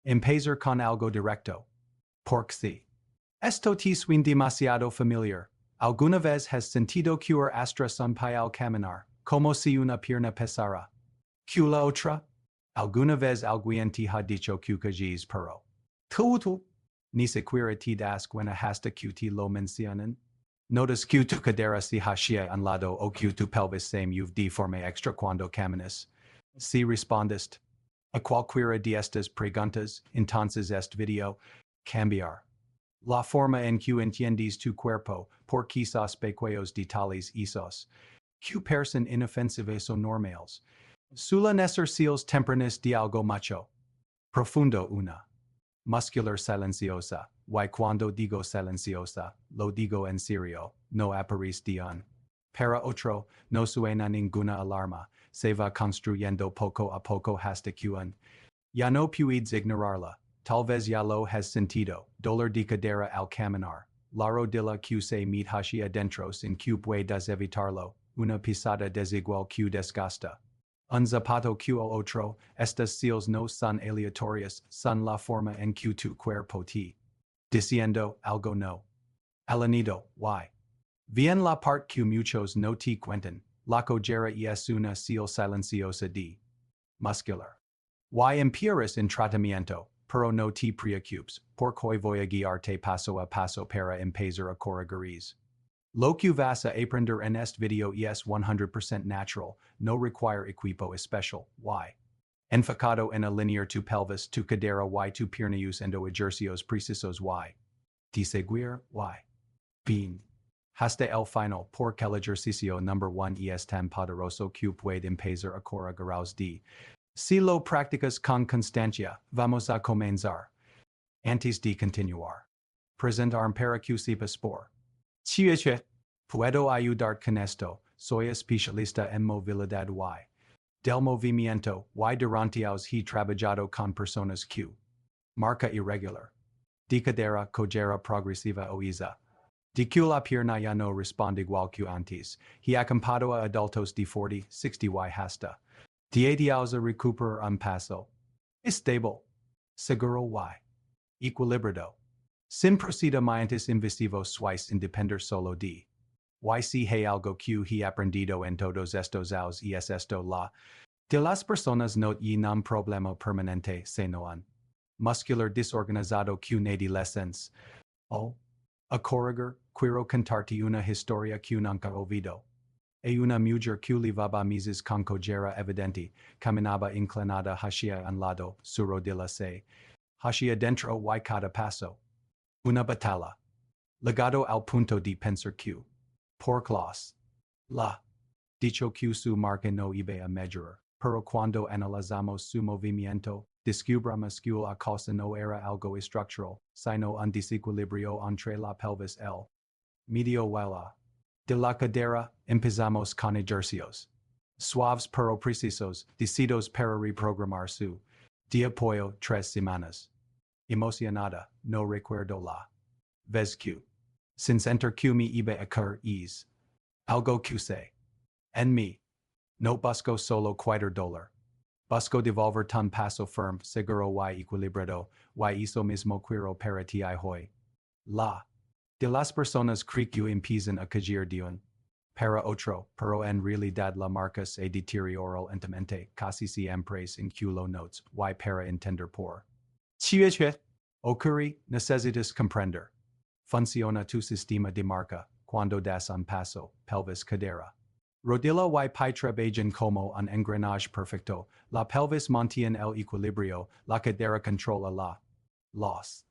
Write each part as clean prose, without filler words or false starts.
Empezar con algo directo. Porque sí. Esto te suena demasiado familiar. ¿Alguna vez has sentido que arrastras un pie al caminar, como si una pierna pesara que la otra? ¿Alguna vez alguien te ha dicho que calles pero tú ni siquiera te das cuenta hasta que te lo mencionan? Notas que tu cadera se hacia un lado o que tu pelvis se mueve de forma extra cuando caminas. Si respondiste a cualquiera de estas preguntas, entonces este video cambiar la forma en que entiendes tu cuerpo, por quizás pequeños detalles esos que parecen inofensivos o normales. Suelen ser seals tempranas de algo macho profundo una. Muscular silenciosa, y cuando digo silenciosa, lo digo en serio, no aparición. Para otro, no suena ninguna alarma, se va construyendo poco a poco hasta que ya no puedes ignorarla. Tal vez ya lo has sentido, dolor de cadera al caminar, la rodilla que se mete hacia adentro sin que puedas evitarlo, una pisada desigual que desgasta. Un zapato que el otro, estas seals no son aleatorias, son la forma en que tu cuerpo te diciendo algo no alineado, y. Bien la parte que muchos no te cuentan, la cojera es una seal silenciosa de muscular. Y empiezas en tratamiento, pero no te preocupes, porque voy a guiarte paso a paso para empezar a corregir. Lo que vas a aprender en este video es 100% natural, no require equipo especial, y. Enfocado en alinear tu pelvis, tu cadera y tu pierna usando ejercicios precisos y. Te seguir, y. Bien. Hasta el final, porque el ejercicio number 1 es tan poderoso que puede empezar a corregirlos de. Si lo practicas con constancia, vamos a comenzar. Antes de continuar, presentar para que sepas por. Chiche, puedo ayudar con esto, soy especialista en movilidad y. Del movimiento, y durante años he trabajado con personas que. Marca irregular. De cadera, cojera progresiva o isa. De que la pierna ya no responde igual que antes, he acampada a adultos de 40, 60 y hasta. De ideas a recuperar un paso. Estable. Seguro y. Equilibrado. Sin procedimientos invasivos suaves en depender solo de. Y si hay algo que he aprendido en todos estos años es esto la. De las personas no y un problema permanente sino un. Muscular disorganizado que nadie lessens. O. A corregir, quiero contarte una historia que nunca olvido. E una mujer que llevaba meses con cojera evidente, caminaba inclinada hacia un lado, su rodilla se. Hacia dentro y cada paso. Una batalla. Legado al punto de pensar que. Por clase. La. Dicho que su marca no iba a mejorar, pero cuando analizamos su movimiento, descubrimos que la cosa no era algo estructural, sino un desequilibrio entre la pelvis el medio y la. De la cadera, empezamos con ejercicios suaves pero precisos, decididos para reprogramar su de apoyo 3 semanas. Emocionada, no recuerdo la vez que. Sin sentir que me iba a caer es algo que sé. En mí. No busco solo quitar dolor. Busco devolver tan paso firme, seguro y equilibrado, y eso mismo quiero para ti hoy. La. De las personas creen que empiezan a caer de un. Para otro, pero en realidad la marca se deterioró lentamente, casi siempre en que lo notes, y para entender por. Chiche. Ocurre, necesitas comprender. Funciona tu sistema de marca, cuando das un paso, pelvis cadera. Rodilla y pie trabajan como un engranaje perfecto, la pelvis mantiene el equilibrio, la cadera controla la. Los.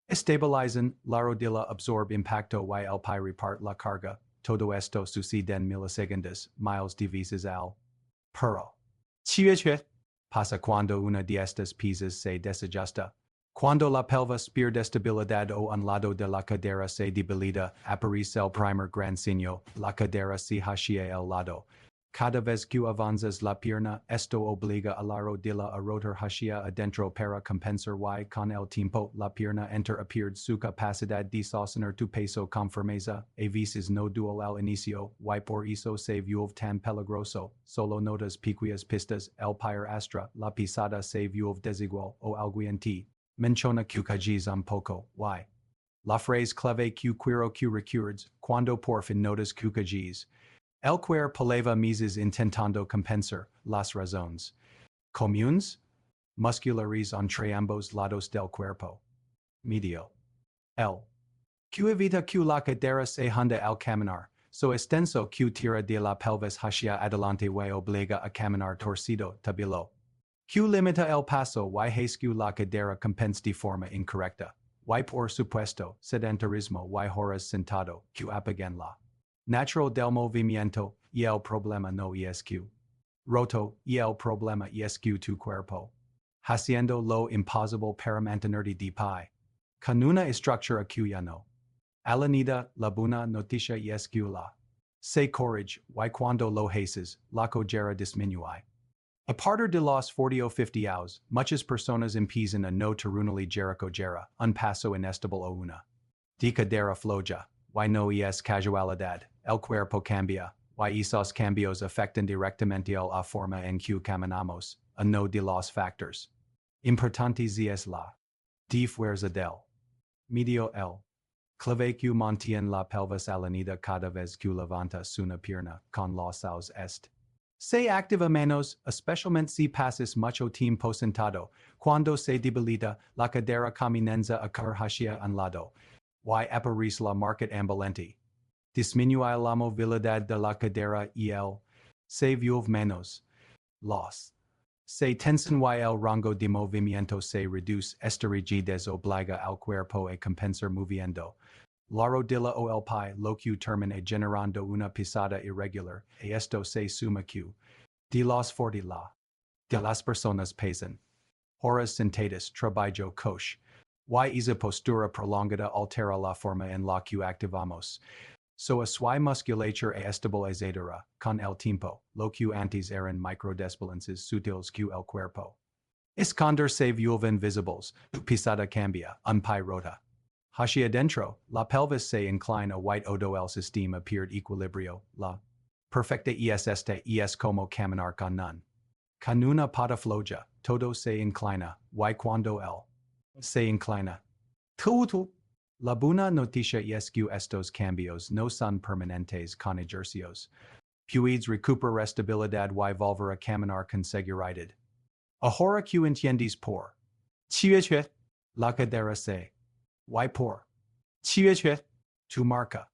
Estabilizan, la rodilla absorbe impacto y el pie reparte la carga, todo esto sucede en milisegundos, miles de veces al. Pero. Chiche. Pasa cuando una de estas piezas se desajusta. Cuando la pelvis pierde estabilidad o un lado de la cadera se debilita, aparece el primer gran signo, la cadera se hacia el lado. Cada vez que avanzas la pierna, esto obliga a la rodilla a rotar hacia adentro para compensar y con el tiempo la pierna entra a perder su capacidad de sostener tu peso con firmeza, a veces no dual al inicio, y por eso se vuelve tan peligroso, solo notas pequeñas pistas, el pie arrastra, la pisada se vuelve desigual o alguien te Menciona que callís un poco, y. La phrase clave que quiero que recuerdes, cuando por fin notas que callís. El quer paleva meses intentando compensar las razones comunes, musculares entre ambos lados del cuerpo. Medio. El. Que evita que la cadera se hunda al caminar, so extenso que tira de la pelvis hacia adelante y obliga a caminar torcido tabilo. Que limita el paso y hace que la cadera compense de forma incorrecta. Y por supuesto, sedentarismo y horas sentado, que apagan la natural del movimiento, y el problema no es que roto, y el problema es que tu cuerpo, haciendo lo imposible para mantenerte de pie, con una estructura que ya no. Alinear la buena noticia es que la se corrige, y cuando lo haces, la cojera disminuye. A partir de los 40 o 50 años, muchas personas empiezan a no tener una ligera cojera, un paso inestable o una de cadera floja, y no es casualidad, el cuerpo cambia, y esos cambios afectan directamente a la forma en que caminamos, uno de los factores importantes es la de fuerza del medio el clave que mantiene la pelvis alineada cada vez que levantas una pierna con los sauce este. Se activa menos, especialmente si pasas mucho tiempo sentado, cuando se debilita la cadera comienza a caer hacia un lado, y aparece la marca ambulante. Disminuye la movilidad de la cadera y el se vuelve menos. Los se tensan y el rango de movimiento se reduce. Esta rigidez obliga al cuerpo a compensar moviendo la rodilla o el pie, lo que termina generando una pisada irregular, y esto se suma que de los 40 la de las personas pesan horas sentadas trabajo coche, y esa postura prolongada altera la forma en la que activamos. So a su musculature estabilizadora, con el tiempo, lo que antes eran microdesbalances sutiles que el cuerpo. Esconder se vuelven visibles, tu pisada cambia, un pie rota. Hacia adentro, la pelvis se inclina y todo el sistema pierde equilibrio, la perfecta este es como caminar con una pata floja, todo se inclina, y cuando el se inclina. La buena noticia es que estos cambios no son permanentes con ejercicios. Puedes recuperar estabilidad y volver a caminar con seguridad. Ahora que entiendes por la cadera se y por tu marca.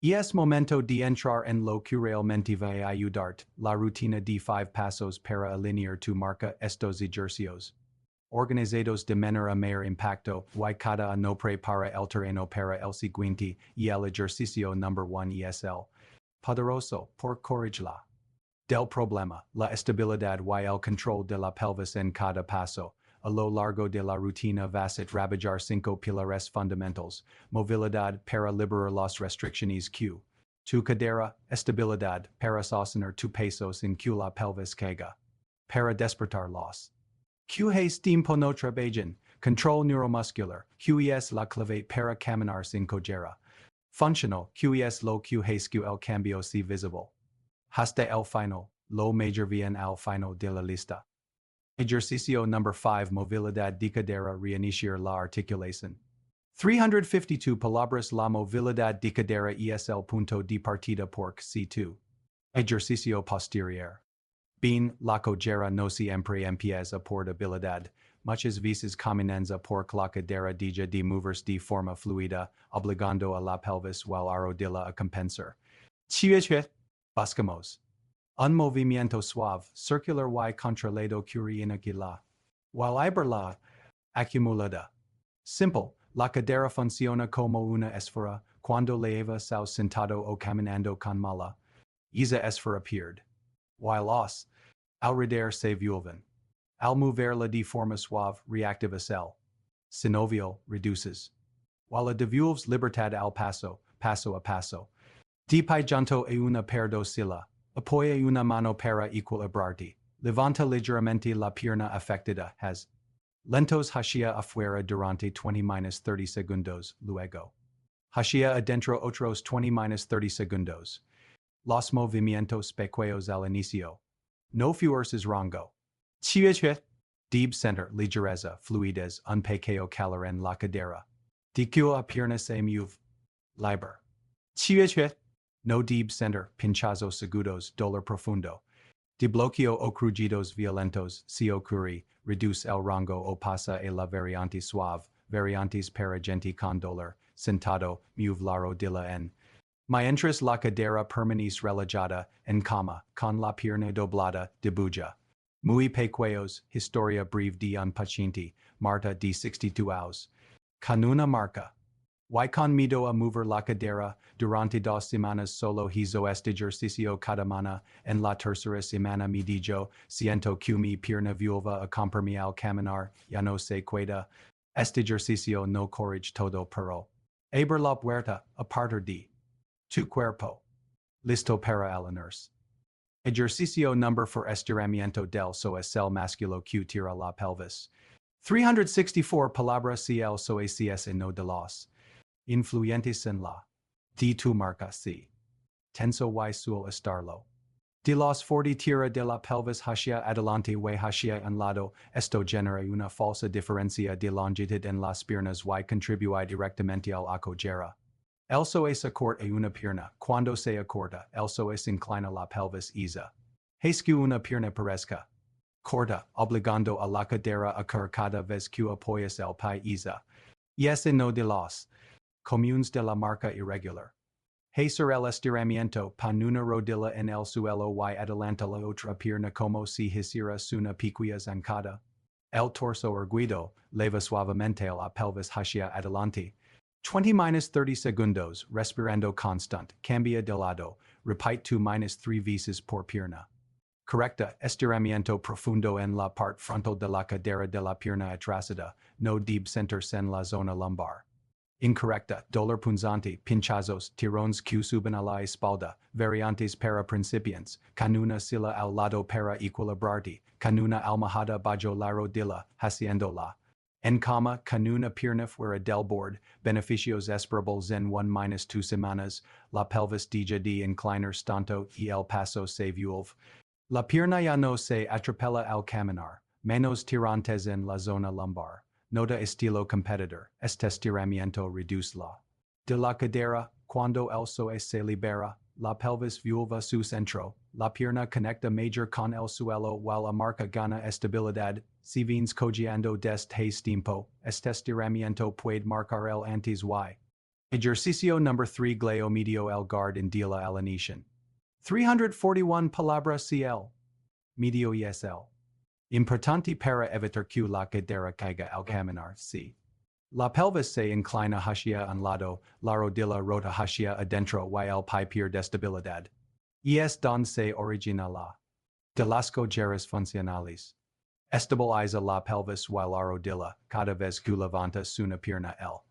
Y es momento de entrar en lo que realmente va a ayudarte, la rutina de 5 pasos para alinear tu marca. Estos ejercicios organizados de manera mayor impacto, y cada uno prepara el terreno para el siguiente, y el ejercicio number 1 es el poderoso por corregirla del problema, la estabilidad y el control de la pelvis en cada paso. A lo largo de la rutina vas a trabajar 5 pilares fundamentals: movilidad para liberar las restricciones que tu cadera, estabilidad para sostener tu peso sin que la pelvis caiga, para despertar los que es tiempo no trabajan, control neuromuscular, que es la clave para caminar sin cojera. Funcional, que es lo que es que el cambio se visible. Hasta el final, lo major bien al final de la lista. Ejercicio number 5: movilidad de cadera, reiniciar la articulación. 352 palabras. La movilidad de cadera es el punto de partida por C2. Ejercicio posterior. Bien, la cojera no siempre empieza por debilidad. Muchas veces comienza por la cadera deja de moverse de forma fluida, obligando a la pelvis o la rodilla a compensar. Buscamos un movimiento suave, circular y controlado que reinicia la la acumulada. Simple, la cadera funciona como una esfera. Cuando llevas sentado o caminando con mala, esa esfera pierde. While los alrededor se vuelven. Al moverla de forma suave, reactiva el synovial reduces. While la devuelves libertad al paso a paso. De pie junto a una perdocilla, apoya una mano para equilibrarte. Levanta ligeramente la pierna afectada. Has lentos hacia afuera durante 20-30 segundos. Luego hacia adentro otros 20-30 segundos. Los movimientos pequeños al inicio. No fuerces rango. Deep center, ligereza, fluidez, un pequeño calor en la cadera. Diquio a pierna se mueve. Liber. Chiueche. No deep center, pinchazos agudos, dolor profundo. Dibloquio o crujidos violentos, si ocurri, reduce el rango o pasa a la variante suave, variantes para gente con dolor, sentado, mueve la rodilla en. Mientras la cadera permanece relajada, en cama, con la pierna doblada, debuja. Muy pequeños, historia breve de un paciente, Marta de 62 años. Con una marca. Y con miedo a mover la cadera, durante 2 semanas solo hizo este ejercicio cada semana, en la tercera semana me dijo, siento que mi pierna vuelve a comprarme al caminar, ya no se cuida. Este ejercicio no corrige todo pero. Abrir la puerta, a partir de tu cuerpo. Listo para alinarse. Ejercicio number for estiramiento del psoas masculo que tira la pelvis. 364 palabras si el psoas es no de los influyentes en la de tu marca si. Tenso y suele estarlo. De los 40 tira de la pelvis hacia adelante y hacia un lado, esto genera una falsa diferencia de longitud en las piernas y contribuye directamente al cojera. El psoas acorta una pierna, cuando se acorta, el psoas inclina la pelvis isa. Es que una pierna parezca corta, obligando a la cadera a caer cada vez que apoyas el pie isa. Y ese no de los comunes de la marca irregular. Hacer el estiramiento pan una rodilla en el suelo y adelanta la otra pierna como si hiciera una pequeña zancada. El torso erguido, leva suavemente la pelvis hacia adelante. 20-30 segundos, respirando constant, cambia de lado, repite 2-3 veces por pierna. Correcta, estiramiento profundo en la parte frontal de la cadera de la pierna atrasada, no deep centers en la zona lumbar. Incorrecta, dolor punzante, pinchazos, tirones que suben a la espalda, variantes para principiantes, con una silla al lado para equilibrarte, con una almohada bajo la rodilla, haciéndola. En cama, con una pierna fuera del borde, beneficios esperables en 1-2 semanas, la pelvis deja de inclinar tanto y el paso se vuelve. La pierna ya no se atropella al caminar, menos tirantes en la zona lumbar. Nota estilo competidor, este estiramiento reduce la de la cadera, cuando el psoas se libera, la pelvis vuelve su centro, la pierna conecta mayor con el suelo while la marca gana estabilidad, si vienes cojeando desde tiempo, este estiramiento puede marcar el antes y. Ejercicio number 3 gleo medio el guard en de la alineación. 341 palabras cl. Medio ESL. Importante para evitar que la cadera caiga al caminar si. La pelvis se inclina hacia un lado, la rodilla rota hacia adentro y el pie pierde estabilidad. Y es donde se origina la de las cojeras funcionales. Estabiliza la pelvis y la rodilla cada vez que levantas una pierna el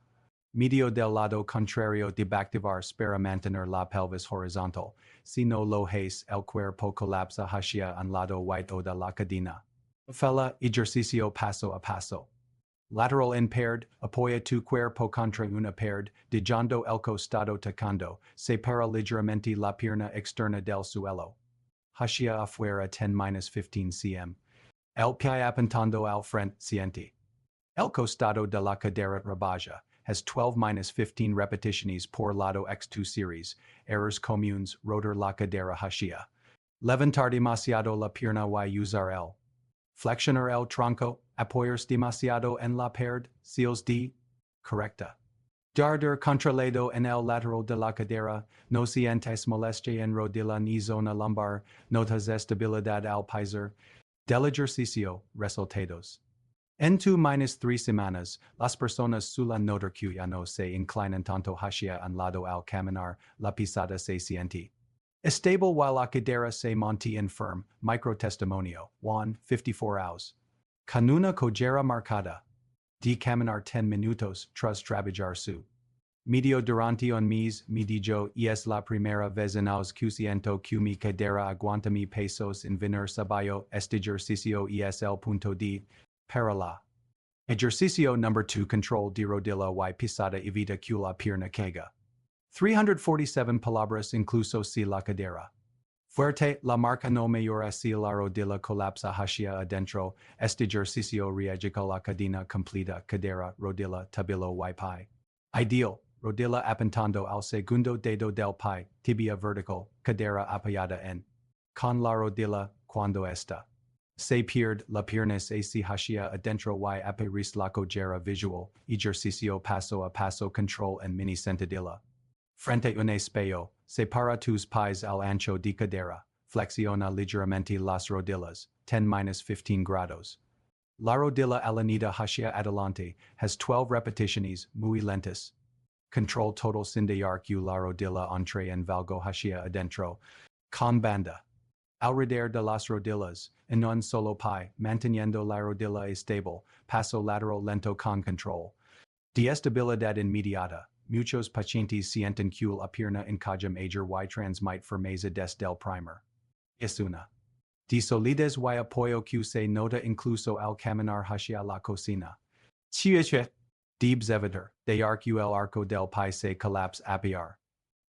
medio del lado contrario debe activarse para mantener la pelvis horizontal, si no lo hace el cuerpo colapsa hacia un lado o de la cadena. Fela, ejercicio paso a paso. Lateral impaired, apoya tu cuerpo contra una pared, dejando el costado tocando, separa ligeramente la pierna externa del suelo. Hacia afuera 10-15 cm. El pie apuntando al frente, siente. El costado de la cadera rebaja, has 12-15 repeticiones por lado x2 series, errors comunes, rotor la cadera hacia. Levantar demasiado la pierna y usar el flexionar el tronco, apoyarse demasiado en la pared, seals d. Correcta. Darder contralado en el lateral de la cadera, no sientes molestia en rodilla ni zona lumbar, notas estabilidad al pisar. Del ejercicio, resultados. En 2-3 semanas, las personas suelen notar que ya no se inclinan tanto hacia un lado al caminar, la pisada se siente estable while la cadera se mantiene firme. Microtestimonio, Juan, 54 hours. Con una cojera marcada. De caminar 10 minutos tras trabajar su medio durante un mes, me dijo, y es la primera vez en los que siento que mi cadera aguanta mi pesos en venir sabayo. Este ejercicio es el punto de para la. Ejercicio number 2 control de rodilla y pisada evita que la pierna caiga. 347 palabras incluso si la cadera Fuerte, la marca no mayor hacia la rodilla colapsa hacia adentro, este ejercicio reeduca la cadena completa, cadera, rodilla, tabilo y pie. Ideal, rodilla apuntando al segundo dedo del pie, tibia vertical, cadera apoyada en. Con la rodilla, cuando esta se pierde, la pierna se hacia adentro y aperis la cojera visual, ejercicio paso a paso control en mini sentadilla. Frente un espejo, separa tus pies al ancho de cadera, flexiona ligeramente las rodillas, 10-15 grados. La rodilla alineada hacia adelante has 12 repeticiones, muy lentas. Control total sin dejar que la rodilla entre en valgo hacia adentro. Con banda. Alrededor de las rodillas, en un solo pie, manteniendo la rodilla estable, paso lateral lento con control. De estabilidad inmediata. Muchos pacientes sienten que la pierna encaja mayor y transmite firmeza desde del primer. Es una de solidez y apoyo que se nota incluso al caminar hacia la cocina. Chiche. Debes evitar, dejar que el arco del pie se colapse a piar.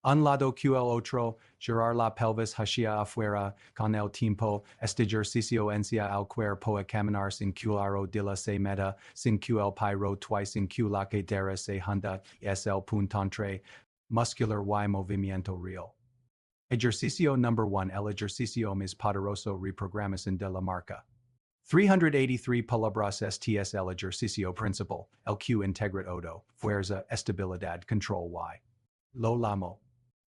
Un lado que el otro, girar la pelvis hacia afuera, con el tiempo, este ejercicio encia al cuerpo a caminar sin que la rodilla se meta, sin que el pie rotue, sin que la cadera se hunda, es el punto entre muscular y movimiento real. Ejercicio number 1. El ejercicio más poderoso reprogramación de la marca. 383 palabras este es el ejercicio principal, el que integra todo, fuerza, estabilidad, control y lo lamo.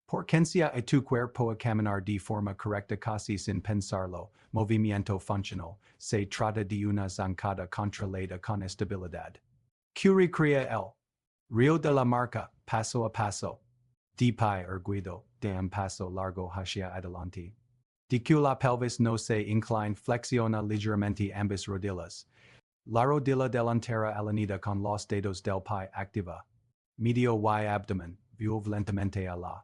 Porquencia a tu cuerpo a caminar de forma correcta casi sin pensarlo, movimiento funcional, se trata de una zancada controlada con estabilidad. Que recrea el río de la marca, paso a paso. De pie erguido, de un paso largo hacia adelante. De que la pelvis no se incline, flexiona ligeramente ambas rodillas. La rodilla delantera alineada con los dedos del pie activa. Medio y abdomen, vuelve lentamente a la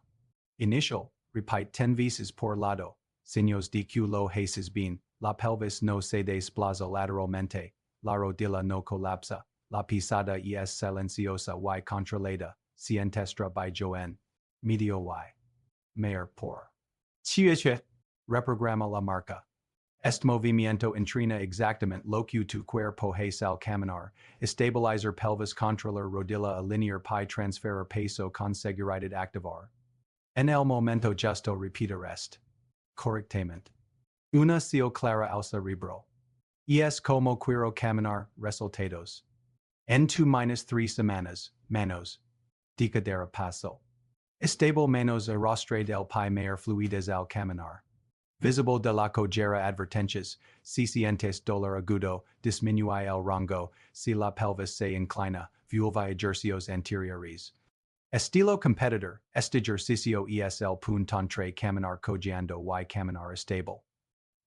initial, repite 10 veces por lado, signos de que lo haces bien, la pelvis no se desplaza lateralmente, la rodilla no colapsa, la pisada es silenciosa y controlada, sientestra by Joen, medio y mayor por. Chiche, reprograma la marca. Este movimiento entrena exactamente lo que tu cuerpo hace al caminar, estabilizar pelvis controlar rodilla alinear pie transferir peso con seguridad activar. En el momento justo repetir esto. Correctamente. Una sio clara al cerebro. Es como quiero caminar, resultados. En tu -3 semanas, menos. De cadera paso. Estable menos arrastre del pie mayor fluidez al caminar. Visible de la cojera advertencias, si sientes dolor agudo, disminuye el rango, si la pelvis se inclina, vuelve ejercicios anteriores. Estilo competitor, este ejercicio es el punto entre caminar cojeando y caminar estable.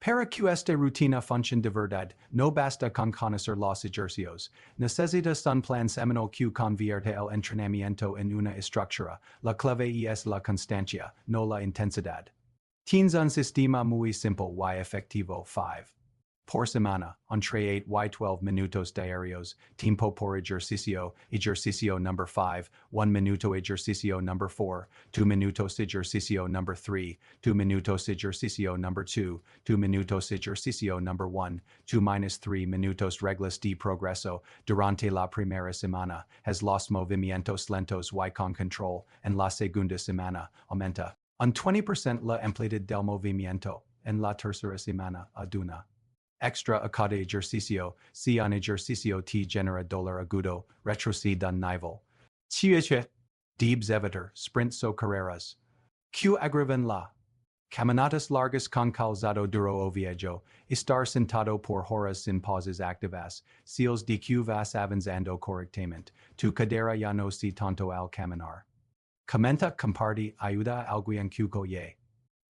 Para que esta rutina funcione de verdad, no basta con conocer los ejercicios, necesitas un plan semanal que convierte el entrenamiento en una estructura, la clave es la constancia, no la intensidad. Tienes un sistema muy simple y efectivo 5. Por semana, entre 8 y 12 minutos diarios, tiempo por ejercicio, ejercicio number 5, 1 minuto ejercicio number 4, 2 minutos ejercicio number 3, 2 minutos ejercicio number 2, 2 minutos ejercicio number 1, 2-3 minutos reglas de progreso. Durante la primera semana, has los movimientos lentos y con control, en la segunda semana, aumenta un 20% la amplitud del movimiento, en la tercera semana, aduna. Extra a cada ejercicio, si un ejercicio te genera dolor agudo, retrocede un nivel. Chiche, debes evitar sprints o carreras. Que agravan la caminatas largas con calzado duro o viejo, estar sentado por horas sin pausas activas, seals de que vas avanzando correctamente, tu cadera ya no se tanto al caminar. Comenta, comparte, ayuda a alguien que coye.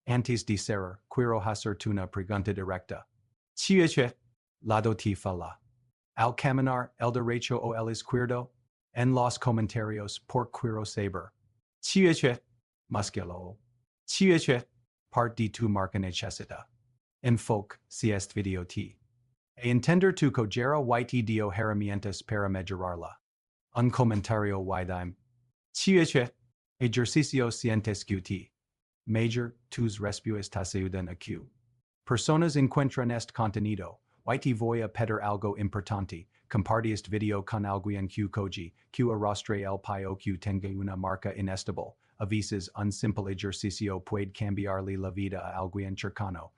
Antes de cerrar, quiero hacerte una pregunta directa. Chiche, lado te fala. Al caminar, el derecho o el izquierdo? En los comentarios, por quiero saber. Chiche, musculo. Chiche, parte de tu marca necesita. Enfoque, si este video te. E entender tu cojera y te dio herramientas para mejorarla. Un comentario y dime. Chiche, ejercicio sientes que te Major, tus respuestas ayudan aquí. Personas encuentran este contenido. Y voy a pedir algo importante. Compartir este video con alguien que koji, que arrastre el pio que tenga una marca inestable. A veces un simple ejercicio puede cambiarle la vida a alguien cercano.